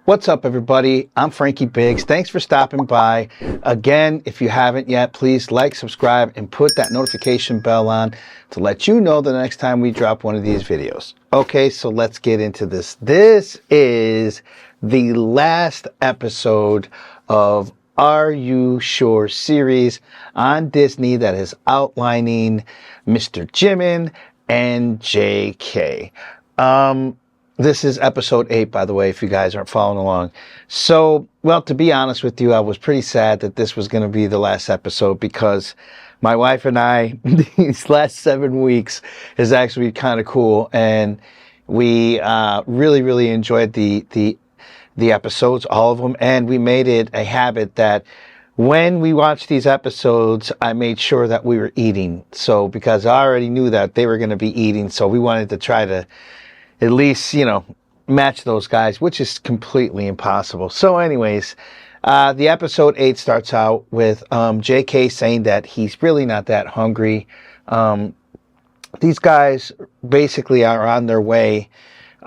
What's up, everybody? I'm Frankie Biggz. Thanks for stopping by. Again, if you haven't yet, please like, subscribe, and put that notification bell on to let you know the next time we drop one of these videos. Okay, so let's get into this. This is the last episode of Are You Sure series on Disney that is outlining Mr. Jimin and JK. This is episode 8, by the way, if you guys aren't following along. So, well, to be honest with you, I was pretty sad that this was going to be the last episode because my wife and I, these last 7 weeks is actually kind of cool. And we really enjoyed the episodes, all of them. And we made it a habit that when we watched these episodes, I made sure that we were eating. So, because I already knew that they were going to be eating, so we wanted to try to at least, match those guys, which is completely impossible. So anyways, the episode 8 starts out with JK saying that he's really not that hungry. These guys basically are on their way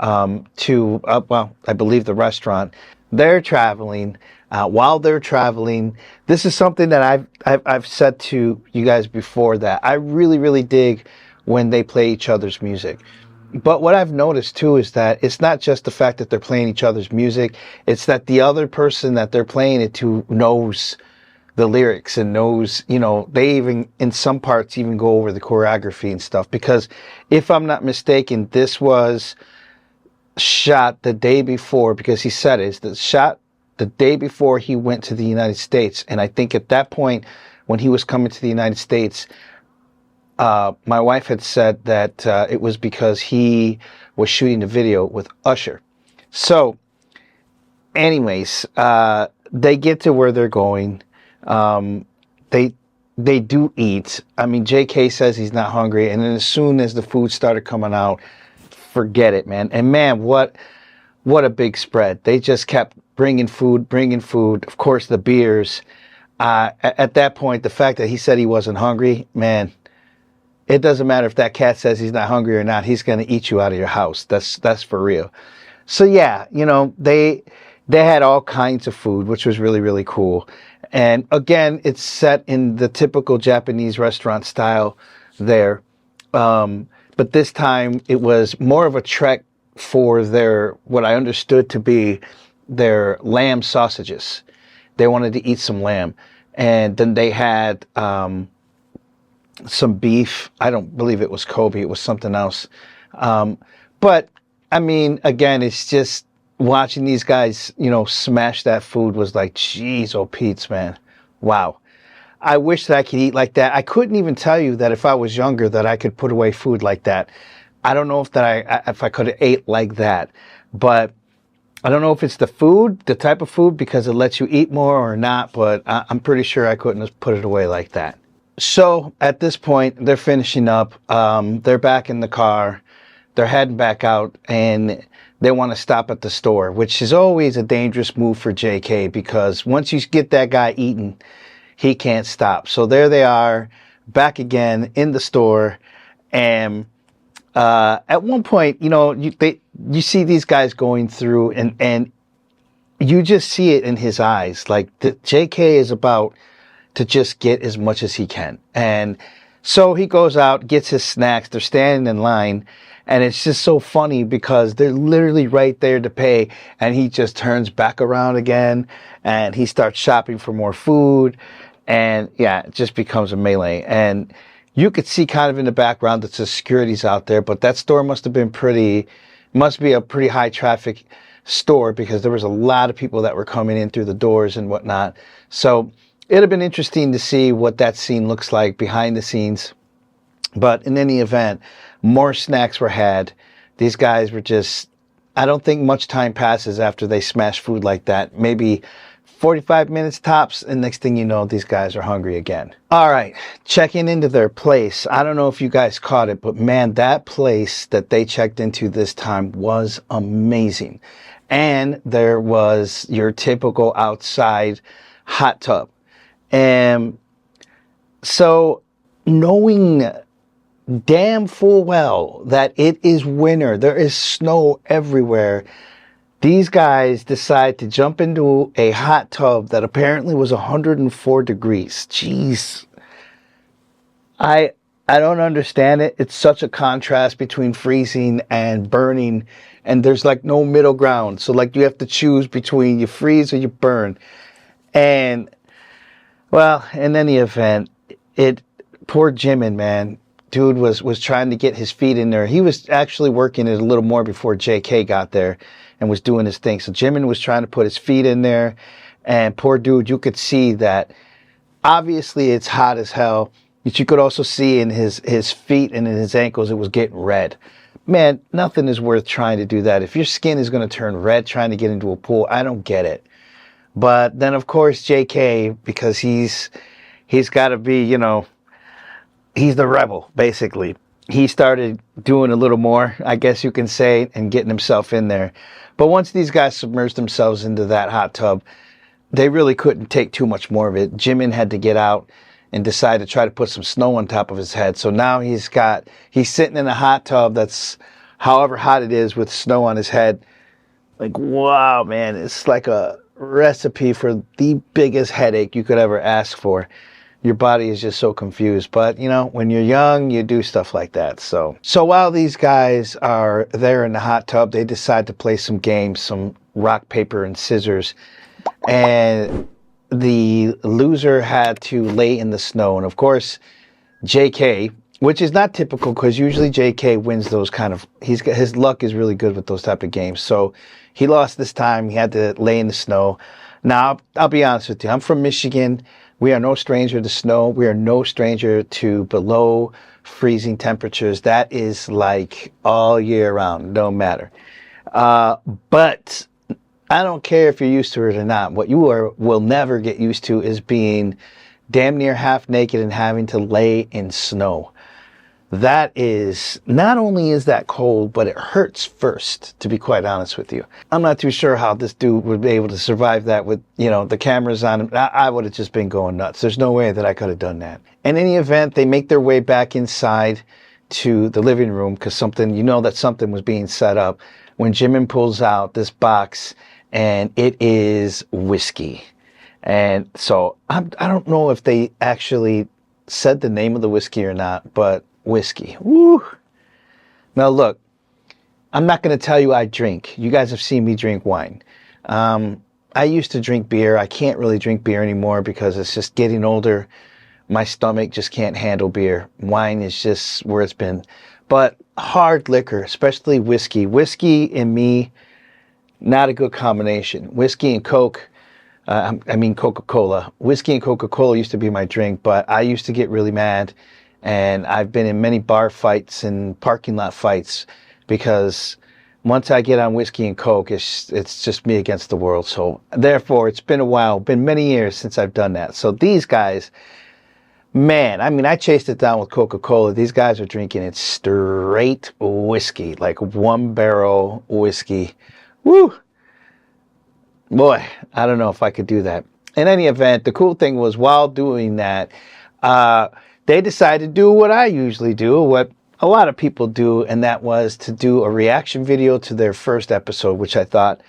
to, I believe the restaurant. They're traveling. While they're traveling, this is something that I've said to you guys before, that I really dig when they play each other's music. But what I've noticed too is that it's not just the fact that they're playing each other's music, it's that the other person that they're playing it to knows the lyrics and knows, they even, in some parts, even go over the choreography and stuff. Because if I'm not mistaken, this was shot the day before, because he said it's the shot the day before he went to the United States. And I think at that point, when he was coming to the United States, my wife had said that it was because he was shooting the video with Usher. So, anyways, they get to where they're going. They do eat. I mean, JK says he's not hungry, and then as soon as the food started coming out, forget it, man. And man, what a big spread. They just kept bringing food. Of course, the beers. At that point, the fact that he said he wasn't hungry, man. It doesn't matter if that cat says he's not hungry or not. He's going to eat you out of your house. That's for real. So yeah, they had all kinds of food, which was really cool. And again, it's set in the typical Japanese restaurant style there. But this time it was more of a trek for their, what I understood to be their lamb sausages. They wanted to eat some lamb. And then they had, some beef. I don't believe it was Kobe. It was something else. But I mean, again, it's just watching these guys, smash that food was like, geez, oh Pete's, man. Wow. I wish that I could eat like that. I couldn't even tell you that if I was younger that I could put away food like that. I don't know if I could have ate like that, but I don't know if it's the food, the type of food, because it lets you eat more or not, but I'm pretty sure I couldn't have put it away like that. So at this point, they're finishing up. They're back in the car. They're heading back out, and they want to stop at the store, which is always a dangerous move for JK, because once you get that guy eating, he can't stop. So there they are, back again in the store. And at one point, you see these guys going through, and you just see it in his eyes. Like JK is about to just get as much as he can. And so he goes out, gets his snacks. They're standing in line, and it's just so funny because they're literally right there to pay, and he just turns back around again and he starts shopping for more food. And yeah, it just becomes a melee. And you could see kind of in the background that the security's out there, but that store must be a pretty high traffic store, because there was a lot of people that were coming in through the doors and whatnot. So it'd have been interesting to see what that scene looks like behind the scenes. But in any event, more snacks were had. These guys were just, I don't think much time passes after they smash food like that. Maybe 45 minutes tops, and next thing you know, these guys are hungry again. All right, checking into their place. I don't know if you guys caught it, but man, that place that they checked into this time was amazing. And there was your typical outside hot tub. And so knowing damn full well that it is winter, there is snow everywhere, These guys decide to jump into a hot tub that apparently was 104 degrees. Jeez. I don't understand it. It's such a contrast between freezing and burning, and there's like no middle ground. So like you have to choose between you freeze or you burn. And well, in any event, poor Jimin, man. Dude was trying to get his feet in there. He was actually working it a little more before JK got there and was doing his thing. So Jimin was trying to put his feet in there, and poor dude, you could see that obviously it's hot as hell. But you could also see in his feet and in his ankles, it was getting red. Man, nothing is worth trying to do that. If your skin is going to turn red trying to get into a pool, I don't get it. But then, of course, JK, because he's got to be, you know, he's the rebel, basically. He started doing a little more, I guess you can say, and getting himself in there. But once these guys submerged themselves into that hot tub, they really couldn't take too much more of it. Jimin had to get out and decide to try to put some snow on top of his head. So now he's sitting in a hot tub that's however hot it is with snow on his head. Like, wow, man, it's like a recipe for the biggest headache you could ever ask for. Your body is just so confused. But, you know, when you're young, you do stuff like that. So while these guys are there in the hot tub, they decide to play some games, some rock, paper, and scissors. And the loser had to lay in the snow. And of course, JK, which is not typical because usually JK wins those kind of, his luck is really good with those type of games. So he lost this time. He had to lay in the snow. Now, I'll be honest with you. I'm from Michigan. We are no stranger to snow. We are no stranger to below freezing temperatures. That is like all year round, no matter. But I don't care if you're used to it or not. What you will never get used to is being damn near half naked and having to lay in snow. That is, not only is that cold, but it hurts first, to be quite honest with you. I'm not too sure how this dude would be able to survive that with, you know, the cameras on him. I would have just been going nuts. There's no way that I could have done that. In any event, they make their way back inside to the living room because something, you know that something was being set up when Jimin pulls out this box and it is whiskey. And so I don't know if they actually said the name of the whiskey or not, but whiskey. Woo! Now look, I'm not going to tell you I drink. You guys have seen me drink wine. I used to drink beer. I can't really drink beer anymore because it's just getting older. My stomach just can't handle beer. Wine is just where it's been. But hard liquor, especially whiskey. Whiskey and me, not a good combination. Whiskey and Coke, I mean Coca-Cola. Whiskey and Coca-Cola used to be my drink, but I used to get really mad. And I've been in many bar fights and parking lot fights because once I get on whiskey and Coke, it's just me against the world. So therefore, it's been a while, been many years since I've done that. So these guys, man, I mean, I chased it down with Coca-Cola. These guys are drinking it straight whiskey, like one barrel whiskey. Woo! Boy, I don't know if I could do that. In any event, the cool thing was while doing that, they decided to do what I usually do, what a lot of people do, and that was to do a reaction video to their first episode, which I thought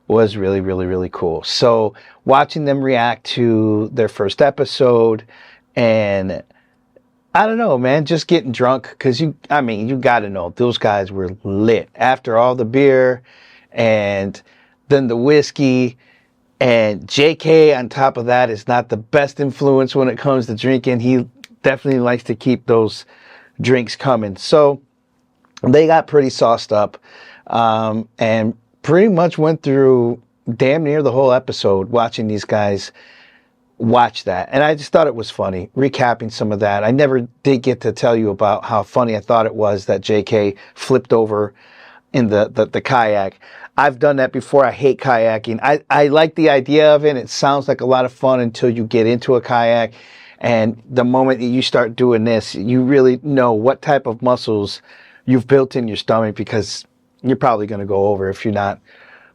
was really, really, really cool. So watching them react to their first episode, and I don't know, man, just getting drunk, because you got to know, those guys were lit. After all the beer, and then the whiskey, and JK on top of that is not the best influence when it comes to drinking. He definitely likes to keep those drinks coming. So they got pretty sauced up and pretty much went through damn near the whole episode watching these guys watch that. And I just thought it was funny, recapping some of that. I never did get to tell you about how funny I thought it was that JK flipped over in the kayak. I've done that before. I hate kayaking. I like the idea of it. It sounds like a lot of fun until you get into a kayak. And the moment that you start doing this, you really know what type of muscles you've built in your stomach, because you're probably going to go over if you're not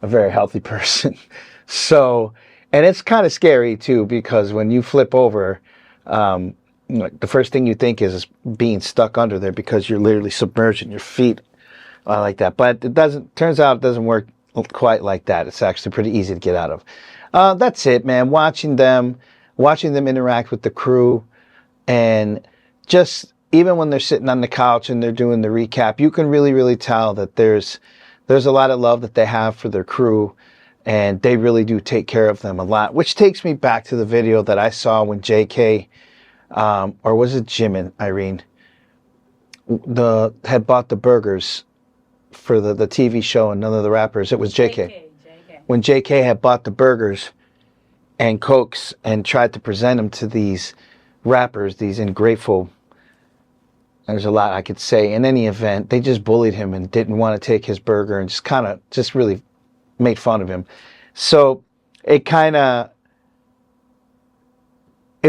a very healthy person. So, and it's kind of scary too, because when you flip over, the first thing you think is being stuck under there, because you're literally submerging your feet like that. But turns out it doesn't work quite like that. It's actually pretty easy to get out of. That's it, man. Watching them interact with the crew, and just even when they're sitting on the couch and they're doing the recap, you can really tell that there's a lot of love that they have for their crew, and they really do take care of them a lot. Which takes me back to the video that I saw when JK, or was it Jimin, Irene, had bought the burgers for the TV show, and none of the rappers. It was JK. When JK had bought the burgers and Cokes and tried to present them to these rappers, these ungrateful, there's a lot I could say. In any event, they just bullied him and didn't want to take his burger and just really made fun of him. So it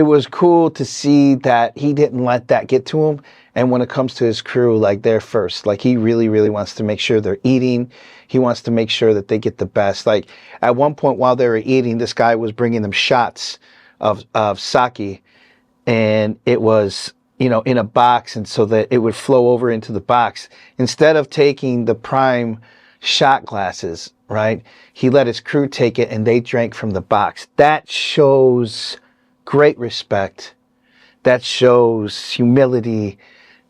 was cool to see that he didn't let that get to him. And when it comes to his crew, like, they're first. Like, he really wants to make sure they're eating. He wants to make sure that they get the best. Like, at one point while they were eating, this guy was bringing them shots of sake, and it was, you know, in a box, and so that it would flow over into the box. Instead of taking the prime shot glasses, right, he let his crew take it, and they drank from the box. That shows great respect. That shows humility.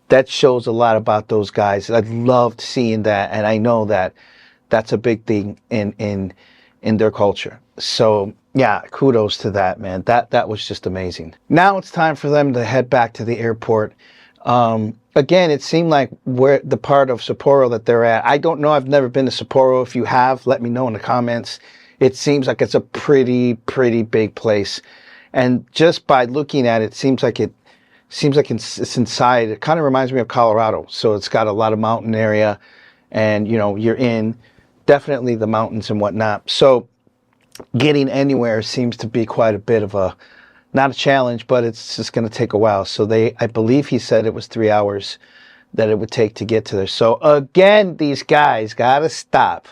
That shows a lot about those guys. I loved seeing that, and I know that that's a big thing in their culture. So yeah, kudos to that, man. That was just amazing. Now it's time for them to head back to the airport. Again, it seemed like where the part of Sapporo that they're at, I don't know. I've never been to Sapporo. If you have, let me know in the comments. It seems like it's a pretty big place, and just by looking at it, it seems like it's inside. It kind of reminds me of Colorado. So it's got a lot of mountain area, and, you know, you're in definitely the mountains and whatnot. So getting anywhere seems to be quite a bit of not a challenge, but it's just going to take a while. So I believe he said it was 3 hours that it would take to get to there. So again, these guys got to stop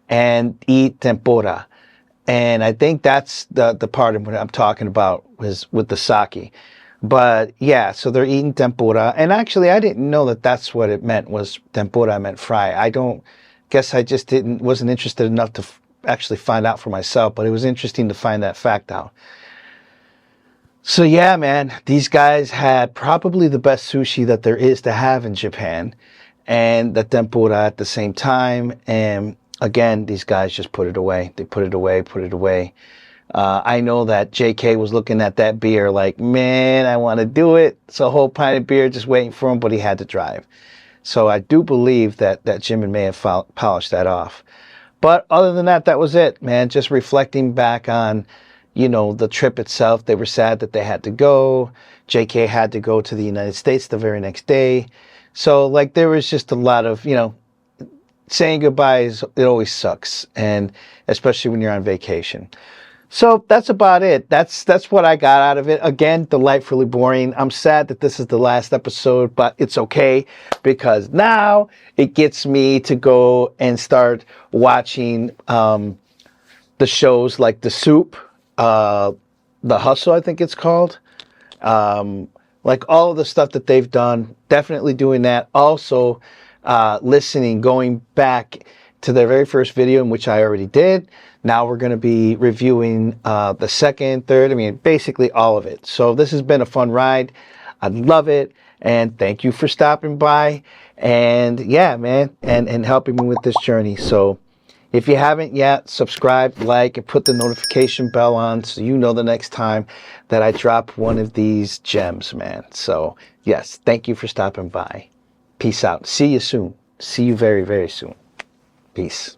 and eat tempura. And I think that's the part of what I'm talking about was with the sake. But yeah, so they're eating tempura. And actually, I didn't know that that's what it meant, was tempura meant fry. I guess I just wasn't interested enough to actually find out for myself, but it was interesting to find that fact out. So yeah, man, these guys had probably the best sushi that there is to have in Japan, and the tempura at the same time. And again, these guys just put it away. They put it away. I know that JK was looking at that beer like, man, I want to do it. It's a whole pint of beer just waiting for him, but he had to drive. So I do believe that Jimin may have polished that off. But other than that, that was it, man. Just reflecting back on, you know, the trip itself. They were sad that they had to go. JK had to go to the United States the very next day. So, like, there was just a lot of, you know, saying goodbyes. It always sucks, and especially when you're on vacation. So that's about it. That's what I got out of it. Again, delightfully boring. I'm sad that this is the last episode, but it's okay, because now it gets me to go and start watching the shows like The Soup, The Hustle, I think it's called. Like all of the stuff that they've done, definitely doing that. Also, going back to their very first video, in which I already did. Now we're going to be reviewing the second, third, basically all of it. So this has been a fun ride. I love it. And thank you for stopping by. And yeah, man, and helping me with this journey. So if you haven't yet, subscribe, like, and put the notification bell on so you know the next time that I drop one of these gems, man. So yes, thank you for stopping by. Peace out. See you soon. See you very soon. Peace.